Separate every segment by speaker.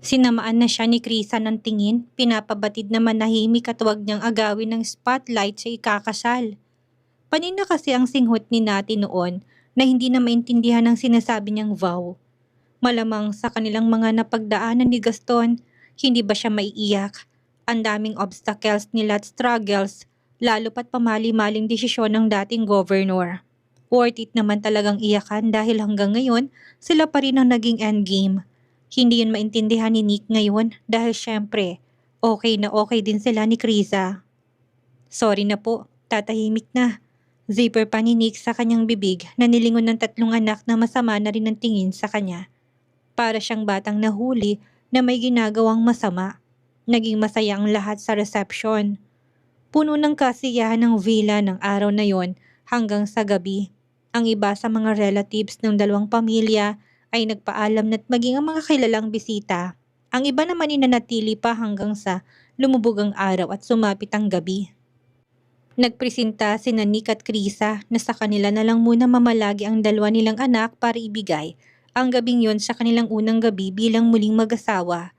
Speaker 1: Sinamaan na siya ni Krisa ng tingin, pinapabatid na manahimik at huwag niyang agawin ng spotlight sa ikakasal. Panina kasi ang singhot ni Nati noon na hindi na maintindihan ang sinasabi niyang vow. Malamang sa kanilang mga napagdaanan ni Gaston, hindi ba siya maiiyak? Ang daming obstacles nila at struggles, lalo pat pamali-maling desisyon ng dating governor. Worth it naman talagang iyakan dahil hanggang ngayon, sila pa rin ang naging endgame. Hindi yun maintindihan ni Nick ngayon dahil syempre, okay din sila ni Krisa. Sorry na po, tatahimik na. Zipper pa ni Nick sa kanyang bibig na nilingon ng tatlong anak na masama na rin ang tingin sa kanya. Para siyang batang nahuli na may ginagawang masama. Naging masaya ang lahat sa reception. Puno ng kasiyahan ng villa ng araw na yon hanggang sa gabi. Ang iba sa mga relatives ng dalawang pamilya ay nagpaalam na't maging ang mga kilalang bisita. Ang iba naman inanatili pa hanggang sa lumubog ang araw at sumapit ang gabi. Nagpresenta sina Nick at Krisa na sa kanila na lang muna mamalagi ang dalawa nilang anak para ibigay ang gabing yon sa kanilang unang gabi bilang muling mag-asawa.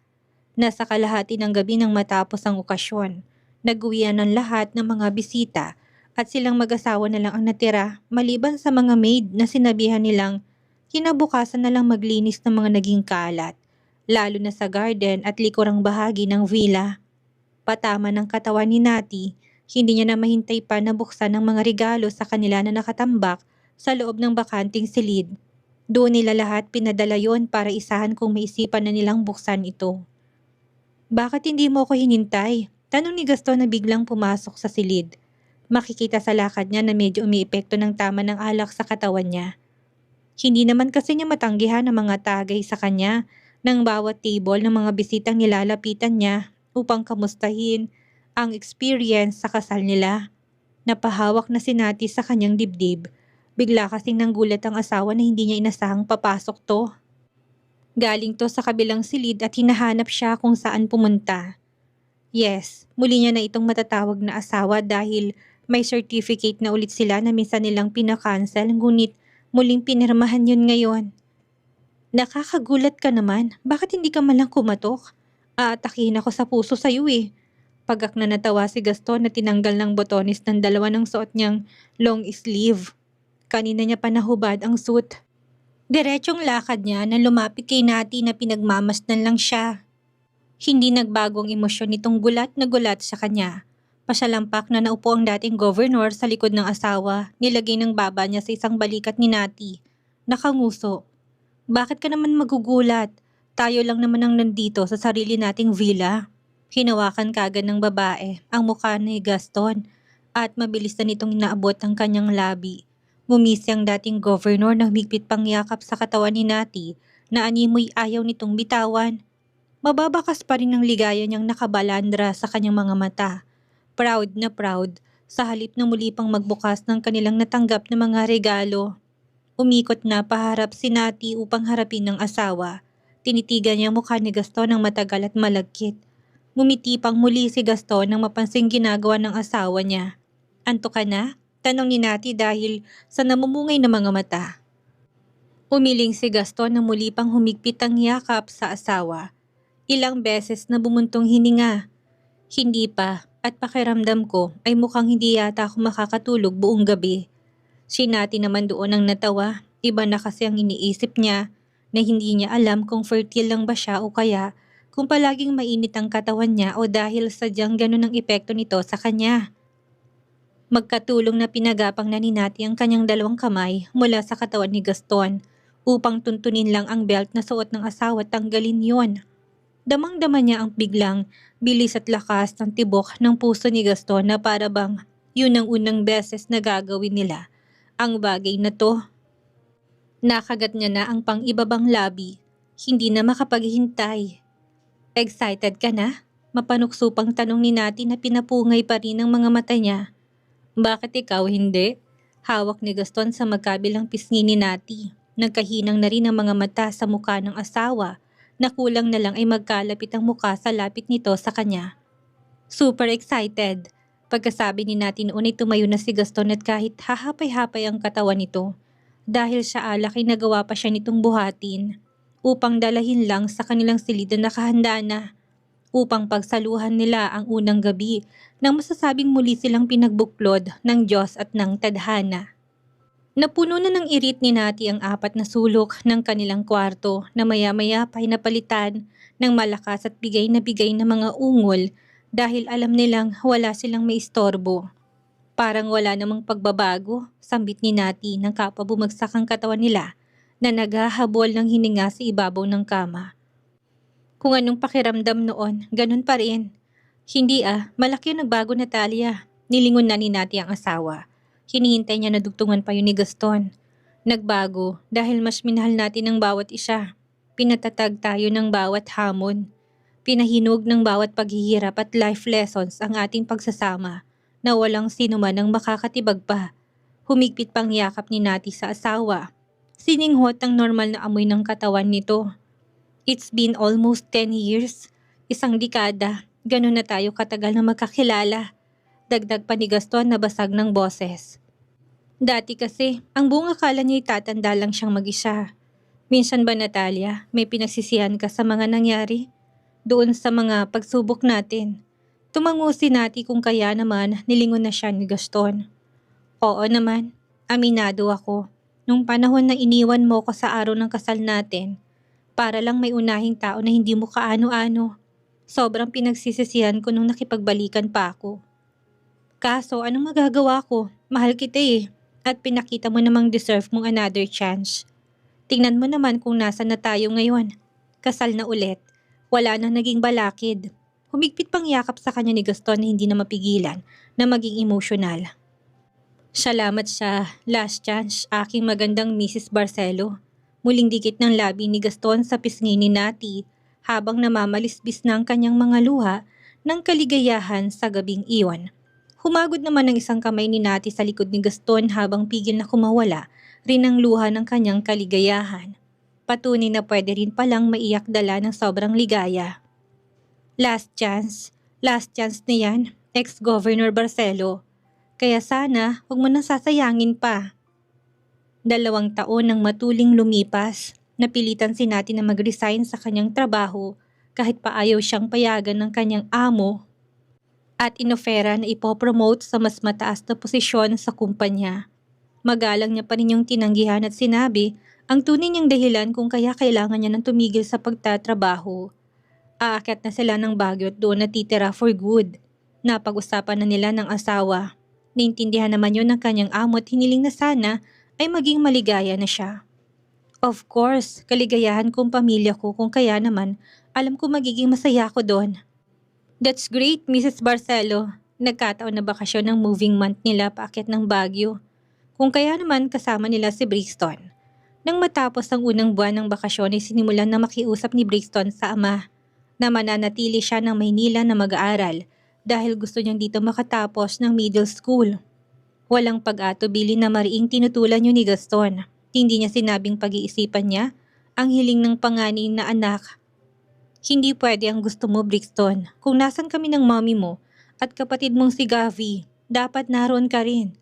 Speaker 1: Nasa kalahati ng gabi nang matapos ang okasyon. Nag-uwian ng lahat ng mga bisita at silang mag-asawa na lang ang natira maliban sa mga maid na sinabihan nilang kinabukasan na lang maglinis ng mga naging kalat, lalo na sa garden at likurang bahagi ng villa. Patama ng katawan ni Nati, hindi niya na mahintay pa na buksan ang mga regalo sa kanila na nakatambak sa loob ng bakanting silid. Doon nila lahat pinadala yon para isahan kung maisipan na nilang buksan ito. Bakit hindi mo ako hinintay? Tanong ni Gaston na biglang pumasok sa silid. Makikita sa lakad niya na medyo umiepekto ng tama ng alak sa katawan niya. Hindi naman kasi niya matanggihan ang mga tagay sa kanya ng bawat table ng mga bisitang nilalapitan niya upang kamustahin ang experience sa kasal nila. Napahawak na si Nati sa kanyang dibdib. Bigla kasing nanggulat ang asawa na hindi niya inasahang papasok to. Galing to sa kabilang silid at hinahanap siya kung saan pumunta. Yes, muli niya na itong matatawag na asawa dahil may certificate na ulit sila na minsan nilang pinakancel ngunit muling pinirmahan yun ngayon. Nakakagulat ka naman, bakit hindi ka malang kumatok? Aatakihin ako sa puso sa'yo eh. Pagak na natawa si Gaston na tinanggal ng botones ng dalawa ng suot niyang long sleeve. Kanina niya pa nahubad ang suit. Diretsong lakad niya nang lumapit kay Nati na pinagmamasdan lang siya. Hindi nagbagong emosyon nitong gulat na gulat sa kanya. Pasalampak na naupo ang dating governor sa likod ng asawa, nilagay ng baba niya sa isang balikat ni Nati. Nakanguso. Bakit ka naman magugulat? Tayo lang naman ang nandito sa sarili nating villa. Hinawakan kagad ng babae ang mukha ni Gaston at mabilis na nitong inaabot ang kanyang labi. Ngumisi ang dating governor na humigpit pang yakap sa katawan ni Nati na animoy ayaw nitong bitawan. Mababakas pa rin ang ligaya niyang nakabalandra sa kanyang mga mata. Proud na proud sa halip na muli pang magbukas ng kanilang natanggap na mga regalo. Umikot na paharap si Nati upang harapin ng asawa. Tinitigan niya mukha ni Gaston ng matagal at malagkit. Ngumiti pang muli si Gaston nang mapansing ginagawa ng asawa niya. Anto ka na? Tanong ni Nati dahil sa namumungay na mga mata. Umiling si Gaston na muli pang humigpit ang yakap sa asawa. Ilang beses na bumuntong hininga. Hindi pa at pakiramdam ko ay mukhang hindi yata ako makakatulog buong gabi. Si Nati naman doon ang natawa. Iba na kasi ang iniisip niya na hindi niya alam kung fertile lang ba siya o kaya kung palaging mainit ang katawan niya o dahil sadyang ganun ang epekto nito sa kanya. Magkatulong na pinagapang na ni Nati ang kanyang dalawang kamay mula sa katawan ni Gaston upang tuntunin lang ang belt na suot ng asawa at tanggalin yon. Damang-dama niya ang biglang bilis at lakas ng tibok ng puso ni Gaston na para bang yun ang unang beses na gagawin nila ang bagay na to. Nakagat niya na ang pang-ibabang labi, hindi na makapaghintay. Excited ka na? Mapanuksupang tanong ni Nati na pinapungay pa rin ang mga mata niya. Bakit ikaw hindi? Hawak ni Gaston sa magkabilang pisngi ni Nati. Nagkahinang na rin ang mga mata sa mukha ng asawa na kulang na lang ay magkalapit ang mukha sa lapit nito sa kanya. Super excited. Pagkasabi ni Nati noon ay tumayo na si Gaston at kahit hahapay-hapay ang katawan nito. Dahil sa alak ay nagawa pa siya nitong buhatin. upang dalahin lang sa kanilang silid na nakahanda na, upang pagsaluhan nila ang unang gabi nang masasabing muli silang pinagbuklod ng Diyos at ng tadhana. Napuno na ng irit ni Nati ang 4 na sulok ng kanilang kwarto na maya-maya pa napalitan ng malakas at bigay na mga ungol dahil alam nilang wala silang maistorbo. Parang wala namang pagbabago, sambit ni Nati nang kapabumagsak ang katawan nila na naghahabol ng hininga sa ibabaw ng kama. Kung anong pakiramdam noon, ganun pa rin. Hindi malaki ang nagbago, Natalia. Nilingon na ni Nati ang asawa. Hinihintay niya na dugtungan pa yun ni Gaston. Nagbago dahil mas minahal natin ang bawat isa. Pinatatag tayo ng bawat hamon. Pinahinog ng bawat paghihirap at life lessons ang ating pagsasama na walang sino man ang makakatibag pa. Humigpit pang yakap ni Nati sa asawa. Sininghot ang normal na amoy ng katawan nito. It's been almost 10 years. Isang dekada. Ganun na tayo katagal na magkakilala. Dagdag pa ni Gaston na basag ng boses. Dati kasi, ang buong akala niya itatanda lang siyang mag-isa. Minsan ba, Natalia, may pinagsisihan ka sa mga nangyari? Doon sa mga pagsubok natin. Tumango si Nati kung kaya naman nilingon na siya ni Gaston. Oo naman, aminado ako. Nung panahon na iniwan mo ko sa araw ng kasal natin, para lang may unahing tao na hindi mo kaano-ano. Sobrang pinagsisisihan ko nung nakipagbalikan pa ako. Kaso anong magagawa ko? Mahal kita at pinakita mo namang deserve mong another chance. Tingnan mo naman kung nasan na tayo ngayon. Kasal na ulit. Wala nang naging balakid. Humigpit pang yakap sa kanya ni Gaston na hindi na mapigilan na maging emosyonal. Salamat sa last chance, aking magandang Mrs. Barcelo. Muling dikit ng labi ni Gaston sa pisngi ni Nati habang namamalisbis na ang kanyang mga luha ng kaligayahan sa gabing iyon. Humagod naman ang isang kamay ni Nati sa likod ni Gaston habang pigil na kumawala rin ang luha ng kanyang kaligayahan. Patunay na pwede rin palang maiyak dala ng sobrang ligaya. Last chance na yan, ex-Governor Barcelo. Kaya sana huwag mo nang sasayangin pa. 2 taon nang matuling lumipas, napilitan si Nati na mag-resign sa kanyang trabaho kahit pa ayaw siyang payagan ng kanyang amo at inofera na ipopromote sa mas mataas na posisyon sa kumpanya. Magalang niya pa rin yung tinanggihan at sinabi ang tunay niyang dahilan kung kaya kailangan niya ng tumigil sa pagtatrabaho. Aakyat na sila ng Baguio at doon natitira for good. Napag-usapan na nila ng asawa. Naintindihan naman yun ng kanyang amo at hiniling na sana ay maging maligaya na siya. Of course, kaligayahan kong pamilya ko kung kaya naman alam ko magiging masaya ako doon. That's great, Mrs. Barcelo. Nagkataon na bakasyon ng moving month nila paakyat ng Baguio. Kung kaya naman kasama nila si Brixton. Nang matapos ang unang buwan ng bakasyon ay sinimulan na makiusap ni Brixton sa ama na mananatili siya ng Maynila na mag-aaral dahil gusto niyang dito makatapos ng middle school. Walang pag-atubili na mariing tinutulan yun ni Gaston. Hindi niya sinabing pag-iisipan niya ang hiling ng panganay na anak. Hindi pwede ang gusto mo, Brixton. Kung nasan kami ng mommy mo at kapatid mong si Gavi, dapat naroon ka rin.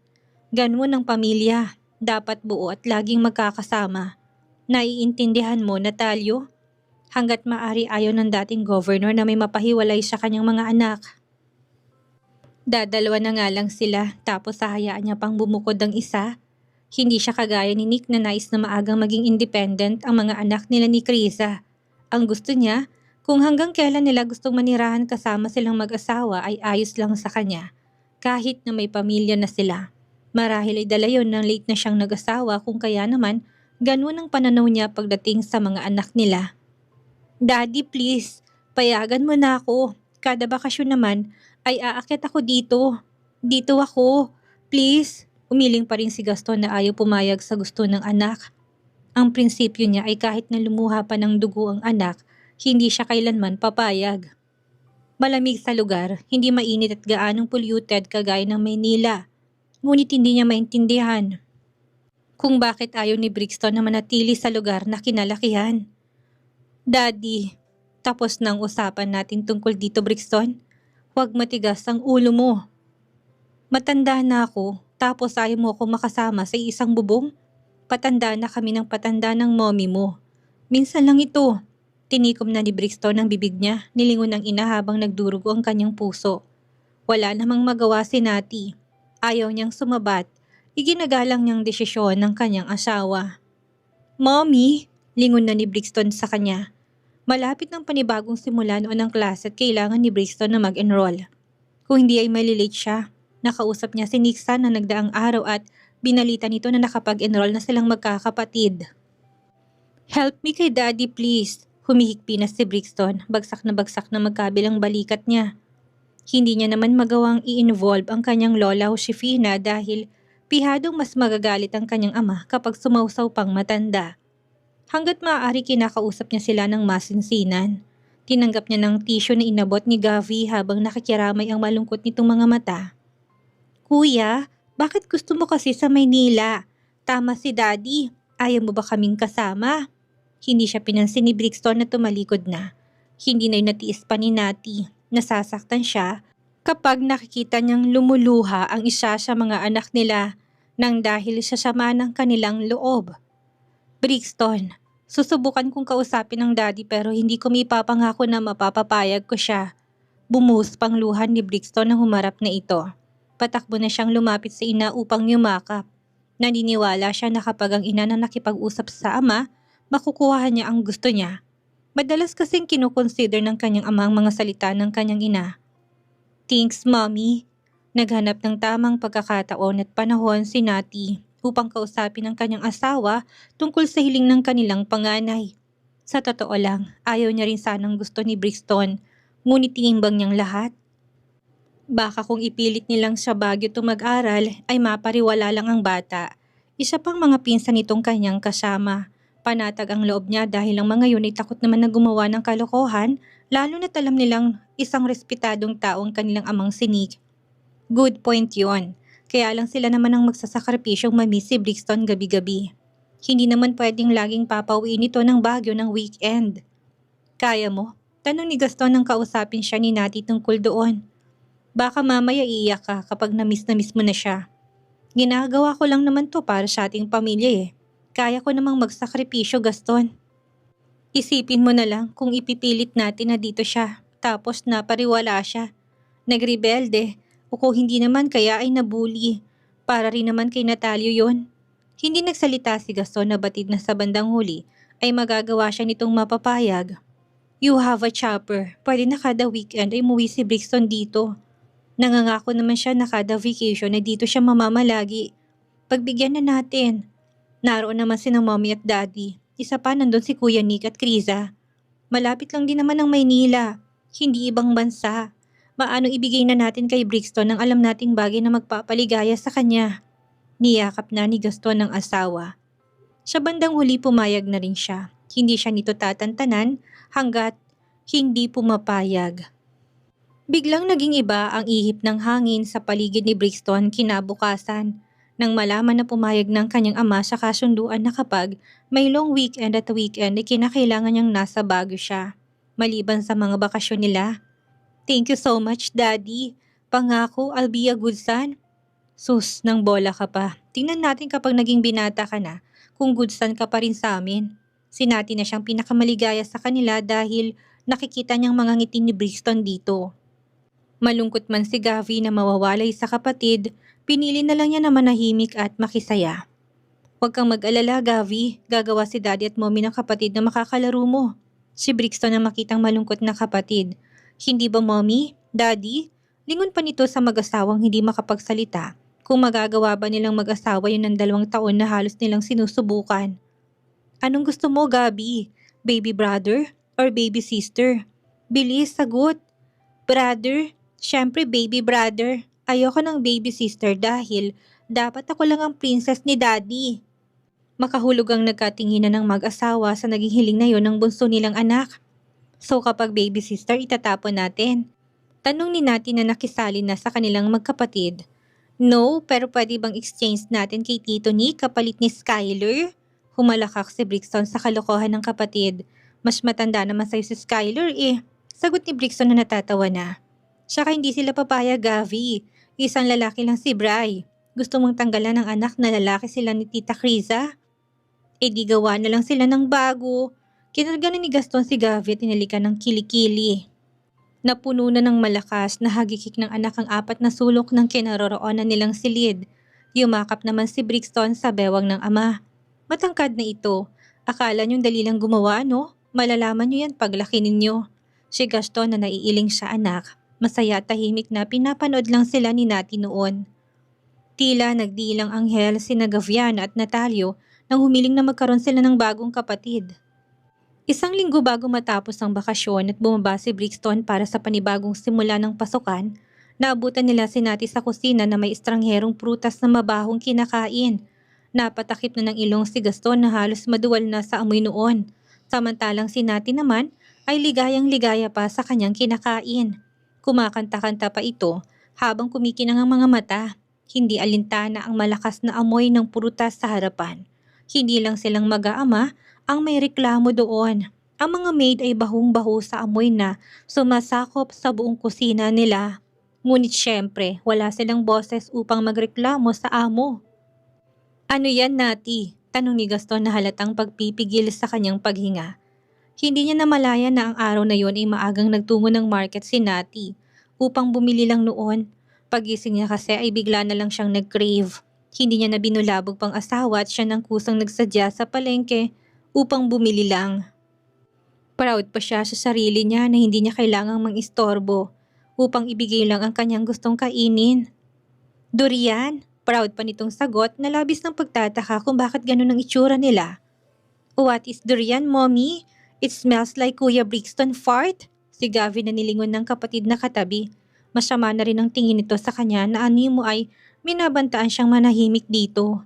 Speaker 1: Ganun ang pamilya. Dapat buo at laging magkakasama. Naiintindihan mo, Natalio? Hanggat maari ayaw ng dating governor na may mapahiwalay sa kanyang mga anak. Dadalawa na nga lang sila tapos hahayaan niya pang bumukod ang isa. Hindi siya kagaya ni Nick na nais na maagang maging independent ang mga anak nila ni Krisa. Ang gusto niya, kung hanggang kailan nila gustong manirahan kasama silang mag-asawa ay ayos lang sa kanya, kahit na may pamilya na sila. Marahil ay dala yun ng late na siyang nag-asawa kung kaya naman ganun ang pananaw niya pagdating sa mga anak nila. Daddy please, payagan mo na ako. Kada bakasyon naman ay aakyat ako dito. Dito ako, please. Umiling pa rin si Gaston na ayaw pumayag sa gusto ng anak. Ang prinsipyo niya ay kahit na lumuha pa ng dugo ang anak, hindi siya kailanman papayag. Malamig sa lugar, hindi mainit at gaanong polluted kagaya ng Maynila. Ngunit hindi niya maintindihan kung bakit ayaw ni Brixton na manatili sa lugar na kinalakihan. Daddy, tapos na ang usapan natin tungkol dito, Brixton. Huwag matigas ang ulo mo. Matanda na ako, tapos ayaw mo ako makasama sa isang bubong? Patanda na kami ng patanda ng mommy mo. Minsan lang ito. Tinikom na ni Brixton ang bibig niya, nilingon ng ina habang nagdurugo ang kanyang puso. Wala namang magawa si Nati. Ayaw niyang sumabat. Iginagalang niyang desisyon ng kanyang asawa. Mommy, lingon na ni Brixton sa kanya. Malapit ng panibagong simula noon ang klase at kailangan ni Brixton na mag-enroll. Kung hindi ay malilate siya. Nakausap niya si Nixa na nagdaang araw at binalita nito na nakapag-enroll na silang magkakapatid. Help me kay Daddy please. Humihikpi na si Brixton, bagsak na magkabilang balikat niya. Hindi niya naman magawang i-involve ang kanyang lola Josefina dahil pihadong mas magagalit ang kanyang ama kapag sumausaw pang matanda. Hanggat maaari kinakausap niya sila ng masinsinan. Tinanggap niya ng tissue na inabot ni Gavi habang nakikiramay ang malungkot nitong mga mata. Kuya, bakit gusto mo kasi sa Maynila? Tama si Daddy, ayaw mo ba kaming kasama? Hindi siya pinansin ni Brixton na tumalikod na. Hindi na natiis pa ni Nati. Nasasaktan siya kapag nakikita niyang lumuluha ang isa sa mga anak nila nang dahil sa sama ng kanilang loob. Brixton, susubukan kong kausapin ng Daddy pero hindi ko maipapangako na mapapapayag ko siya. Bumuhos pang luha ni Brixton nang humarap na ito. Patakbo na siyang lumapit sa ina upang yumakap. Naniniwala siya na kapag ang ina na nakipag-usap sa ama, makukuha niya ang gusto niya. Madalas kasing kinukonsider ng kanyang ama ang mga salita ng kanyang ina. Thanks, Mommy. Naghanap ng tamang pagkakataon at panahon si Nati upang kausapin ang kanyang asawa tungkol sa hiling ng kanilang panganay. Sa totoo lang, ayaw niya rin sanang gusto ni Brixton, ngunit tinimbang niyang lahat. Baka kung ipilit nilang sa Baguio to mag-aral ay mapariwala lang ang bata. Isa pang mga pinsan nitong kanyang kasama. Panatag ang loob niya dahil ang mga yun ay takot naman na gumawa ng kalokohan, lalo na't alam nilang isang respetadong taong kanilang amang sinig. Good point yon. Kaya lang sila naman ang magsasakripisyong mamiss si Brixton gabi-gabi. Hindi naman pwedeng laging papauwiin ito ng Baguio ng weekend. Kaya mo? Tanong ni Gaston nang kausapin siya ni Nati tungkol doon. Baka mamaya iiyak ka kapag na-miss mo na siya. Ginagawa ko lang naman to para sa ating pamilya eh. Kaya ko namang magsakripisyo, Gaston. Isipin mo na lang kung ipipilit natin na dito siya, tapos napariwala siya. Nagrebelde, o kung hindi naman kaya ay nabully. Para rin naman kay Natalio yon. Hindi nagsalita si Gaston na batid na sa bandang huli ay magagawa siya nitong mapapayag. You have a chopper. Pwede na kada weekend ay umuwi si Brixton dito. Nangangako naman siya na kada vacation na dito siya mamamalagi. Pagbigyan na natin. Naroon naman si Mommy at Daddy. Isa pa nandun si Kuya Nick at Kriza. Malapit lang din naman ang Maynila. Hindi ibang bansa. Maano ibigay na natin kay Brixton ang alam nating bagay na magpapaligaya sa kanya. Niyakap na ni Gaston ng asawa. Sa bandang huli pumayag na rin siya. Hindi siya nito tatantanan hanggat hindi pumapayag. Biglang naging iba ang ihip ng hangin sa paligid ni Brixton kinabukasan nang malaman na pumayag ng kanyang ama sa kasunduan na kapag may long weekend at weekend ay kinakailangan niyang nasa Baguio siya, maliban sa mga bakasyon nila. Thank you so much, Daddy. Pangako, I'll be a good son. Sus, nang bola ka pa. Tingnan natin kapag naging binata ka na, kung good son ka pa rin sa amin. Sinati na siyang pinakamaligaya sa kanila dahil nakikita niyang mga ngiti ni Brixton dito. Malungkot man si Gavi na mawawalay sa kapatid, pinili na lang niya na manahimik at makisaya. Huwag kang mag-alala, Gavi. Gagawa si Daddy at Mommy ng kapatid na makakalaro mo. Si Brixton na makitang malungkot na kapatid. Hindi ba, Mommy? Daddy? Lingon pa nito sa mag-asawang hindi makapagsalita. Kung magagawa ba nilang mag-asawa yun ng 2 taon na halos nilang sinusubukan. Anong gusto mo, Gabi? Baby brother or baby sister? Bilis, sagot. Brother? Siyempre baby brother. Ayoko ng baby sister dahil dapat ako lang ang princess ni Daddy. Makahulog ang nagkatinginan ng mag-asawa sa naging hiling na yon ng bunso nilang anak. So kapag baby sister itatapon natin? Tanong ni Nati na nakisali na sa kanilang magkapatid. No, pero pwede bang exchange natin kay Tito Nick kapalit ni Skyler? Humalakak si Brixton sa kalokohan ng kapatid. Mas matanda naman sa'yo si Skyler eh. Sagot ni Brixton na natatawa na. Saka hindi sila papayag, Gavi. Isang lalaki lang si Bri. Gusto mong tanggalan ng anak na lalaki sila ni Tita Kriza? Eh di gawa na lang sila ng bago. Kinalaganan ni Gaston si Gavi at inalikan ng kilikili. Napuno na ng malakas na hagikik ng anak ang apat na sulok ng kinaroroonan nilang silid. Yumakap naman si Brixton sa bewang ng ama. Matangkad na ito. Akala niyong dali lang gumawa, no? Malalaman niyo yan paglaki ninyo. Si Gaston na naiiling sa anak. Masaya at tahimik na pinapanood lang sila ni Nati noon. Tila nagdiilang anghel sina Gaviana at Natalio nang humiling na magkaroon sila ng bagong kapatid. Isang linggo bago matapos ang bakasyon at bumaba si Brixton para sa panibagong simula ng pasukan, naabutan nila si Nati sa kusina na may estrangherong prutas na mabahong kinakain. Napatakip na ng ilong si Gaston na halos maduwal na sa amoy noon. Samantalang si Nati naman ay ligayang-ligaya pa sa kanyang kinakain. Kumakanta-kanta pa ito habang kumikinang ang mga mata. Hindi alintana ang malakas na amoy ng prutas sa harapan. Hindi lang silang mag-aama ang may reklamo doon. Ang mga maid ay bahong-baho sa amoy na sumasakop sa buong kusina nila. Ngunit syempre, wala silang boses upang magreklamo sa amo. Ano yan, Nati? Tanong ni Gaston na halatang pagpipigil sa kanyang paghinga. Hindi niya namalayan na ang araw na yon ay maagang nagtungo ng market si Nati upang bumili lang noon. Pagising niya kasi ay bigla na lang siyang nag-crave. Hindi niya na binulabog pang asawa at siya nang kusang nagsadya sa palengke upang bumili lang. Proud pa siya sa sarili niya na hindi niya kailangang mang-istorbo upang ibigay lang ang kanyang gustong kainin. Durian, proud pa nitong sagot na labis ng pagtataka kung bakit ganun ang itsura nila. What is durian, mommy? It smells like Kuya Brixton fart. Si Gavi na nilingon ng kapatid na katabi. Masama na rin ang tingin nito sa kanya na animo ay minabantaan siyang manahimik dito.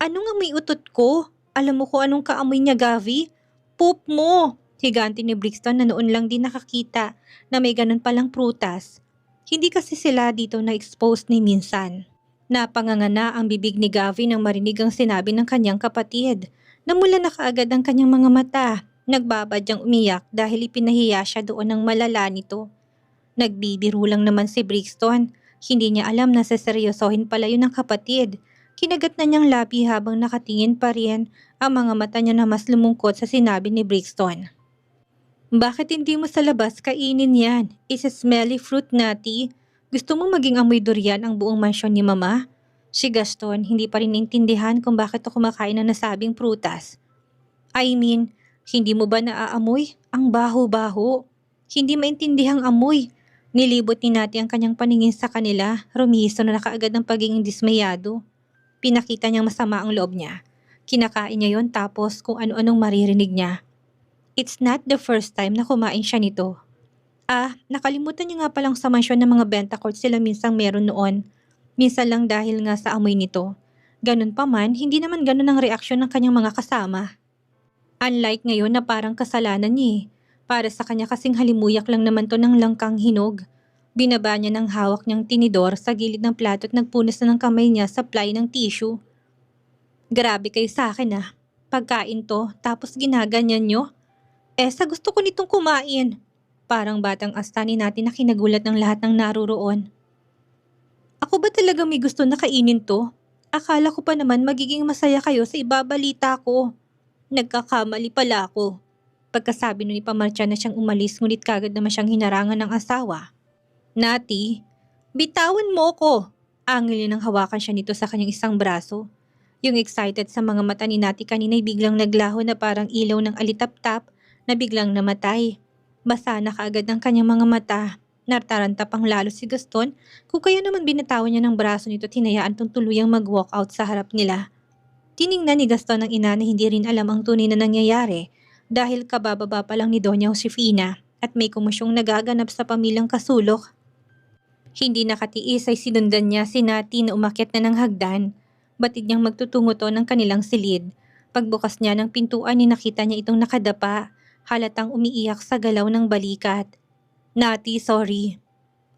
Speaker 1: Ano nga may utot ko? Alam mo ko anong kaamoy niya, Gavi? Poop mo! Higanti ni Brixton na noon lang din nakakita na may ganun palang prutas. Hindi kasi sila dito na-expose ni minsan. Napanganga ang bibig ni Gavi nang marinig ang sinabi ng kanyang kapatid. Namula na kaagad ang kanyang mga mata. Nagbabadyang umiyak dahil ipinahiya siya doon ng malala nito. Nagbibiro lang naman si Brixton. Hindi niya alam na seseryosohin pala yun ng kapatid. Kinagat na niyang labi habang nakatingin pa rin ang mga mata niya na mas lumungkot sa sinabi ni Brixton. Bakit hindi mo sa labas kainin yan? It's a smelly fruit, Nati. Gusto mo maging amoy durian ang buong mansyon ni Mama? Si Gaston hindi pa rin naintindihan kung bakit ako kumakain ng nasabing prutas. I mean, hindi mo ba naaamoy? Ang baho-baho. Hindi maintindihang amoy. Nilibot ni Nati ang kanyang paningin sa kanila, rumihiso na kaagad ng pagiging dismayado. Pinakita niyang masama ang loob niya. Kinakain niya yon tapos kung ano-anong maririnig niya. It's not the first time na kumain siya nito. Nakalimutan niya nga palang sa mansyon ng mga bentacord sila minsang meron noon. Minsan lang dahil nga sa amoy nito. Ganun pa man, hindi naman ganun ang reaksyon ng kanyang mga kasama. Unlike ngayon na parang kasalanan niya eh. Para sa kanya kasing halimuyak lang naman to ng langkang hinog. Binaba niya ng hawak niyang tinidor sa gilid ng plato at nagpunas na ng kamay niya sa ply ng tissue. Grabe kayo sa akin ah. Pagkain to, tapos ginaganyan niyo. Sa gusto ko nitong kumain. Parang batang astani natin na kinagulat ng lahat ng naruroon. Ako ba talaga may gusto na kainin to? Akala ko pa naman magiging masaya kayo sa ibabalita ko. Nagkakamali pala ako. Pagkasabi nun ni Pamarcha na siyang umalis ngunit kagad naman siyang hinarangan ng asawa. Nati, bitawan mo ko. Angil nang hawakan siya nito sa kanyang isang braso. Yung excited sa mga mata ni Nati kanina'y biglang naglaho na parang ilaw ng alitap-tap na biglang namatay. Basa na kaagad ang kanyang mga mata. Nartaranta pang lalo si Gaston kung kaya naman binatawan niya ng braso nito at hinayaan tong tuluyang mag-walk out sa harap nila. Tiningnan ni Gaston ang ina na hindi rin alam ang tunay na nangyayari dahil kabababa pa lang ni Doña Josefina at may kumusyong nagaganap sa pamilyang kasulok. Hindi nakatiis ay sinundan niya si Nati na umakyat na ng hagdan. Batid niyang magtutungo to ng kanilang silid. Pagbukas niya ng pintuan ni nakita niya itong nakadapa. Halatang umiiyak sa galaw ng balikat. Nati, sorry.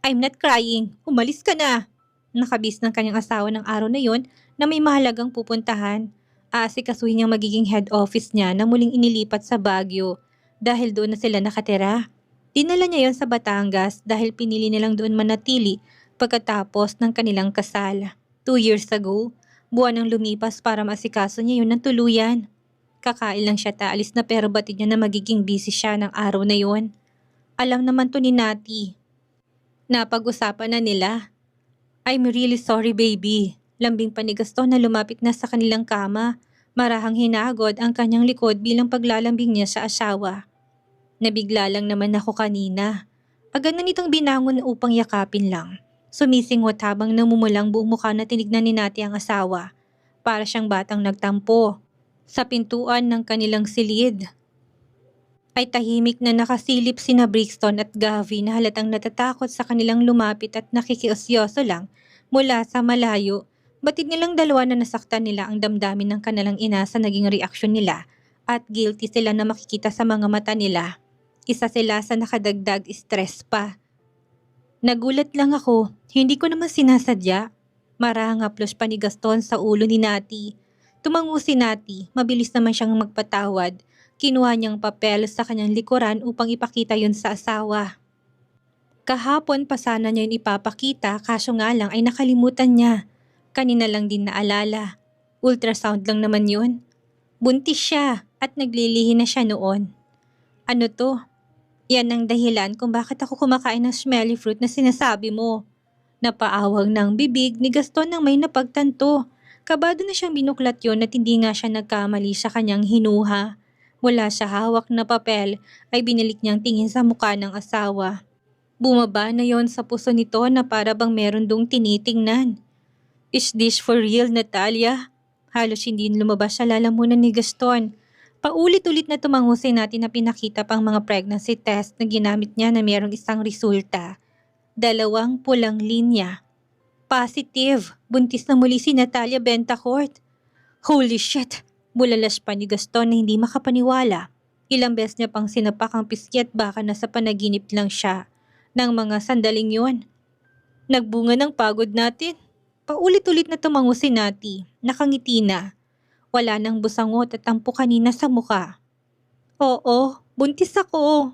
Speaker 1: I'm not crying. Umalis ka na. Nakabis ng kanyang asawa ng araw na yon na may mahalagang pupuntahan. Aasikasuhin niyang magiging head office niya na muling inilipat sa Baguio dahil doon na sila nakatira. Dinala niya yon sa Batangas dahil pinili nilang doon manatili pagkatapos ng kanilang kasal. 2 years ago, buwan ng lumipas para maasikaso niya yun ng tuluyan. Kakain lang siya taalis na pero batid niya na magiging busy siya ng araw na yon. Alam naman to ni Nati. Napag-usapan na nila. I'm really sorry baby. Lambing pa ni Gaston na lumapit na sa kanilang kama. Marahang hinagod ang kanyang likod bilang paglalambing niya sa asawa. Nabigla lang naman ako kanina. Agad na nitong binangon upang yakapin lang. Sumisingot habang namumulang buong mukha na tinignan ni Nati ang asawa. Para siyang batang nagtampo. Sa pintuan ng kanilang silid ay tahimik na nakasilip sina Brixton at Gavi na halatang natatakot sa kanilang lumapit at nakikiosyoso lang mula sa malayo. Batid nilang dalawa na nasaktan nila ang damdamin ng kanilang ina sa naging reaksyon nila at guilty sila na makikita sa mga mata nila. Isa sila sa nakadagdag stress pa. Nagulat lang ako, hindi ko naman sinasadya. Marahang haplos pa ni Gaston sa ulo ni Nati. Tumango si Nati, mabilis naman siyang magpatawad. Kinuha niyang papel sa kanyang likuran upang ipakita yun sa asawa. Kahapon pa sana niya yun ipapakita kaso nga lang ay nakalimutan niya. Kanina lang din naalala. Ultrasound lang naman yun. Buntis siya at naglilihi na siya noon. Ano to? Yan ang dahilan kung bakit ako kumakain ng smelly fruit na sinasabi mo. Napaawag ng bibig ni Gaston nang may napagtanto. Kabado na siyang binuklat yon at hindi nga siya nagkamali sa kanyang hinuha. Mula sa hawak na papel ay binalik niyang tingin sa mukha ng asawa. Bumaba na yon sa puso nito na para bang meron dong tinitingnan. Is this for real, Natalia? Halos hindi lumabas sa lalamunan ni Gaston. Paulit-ulit na tumangusin natin na pinakita pang mga pregnancy test na ginamit niya na mayroong isang resulta. 2 pulang linya. Positive, buntis na muli si Natalia Bentacourt. Holy shit! Bulalas pa ni Gaston na hindi makapaniwala. Ilang beses niya pang sinapak ang pisngi at baka nasa panaginip lang siya. Nang mga sandaling yun. Nagbunga ng pagod natin. Paulit-ulit na tumango si Nati. Nakangiti na. Wala nang busangot at tampo kanina sa muka. Oo, buntis ako.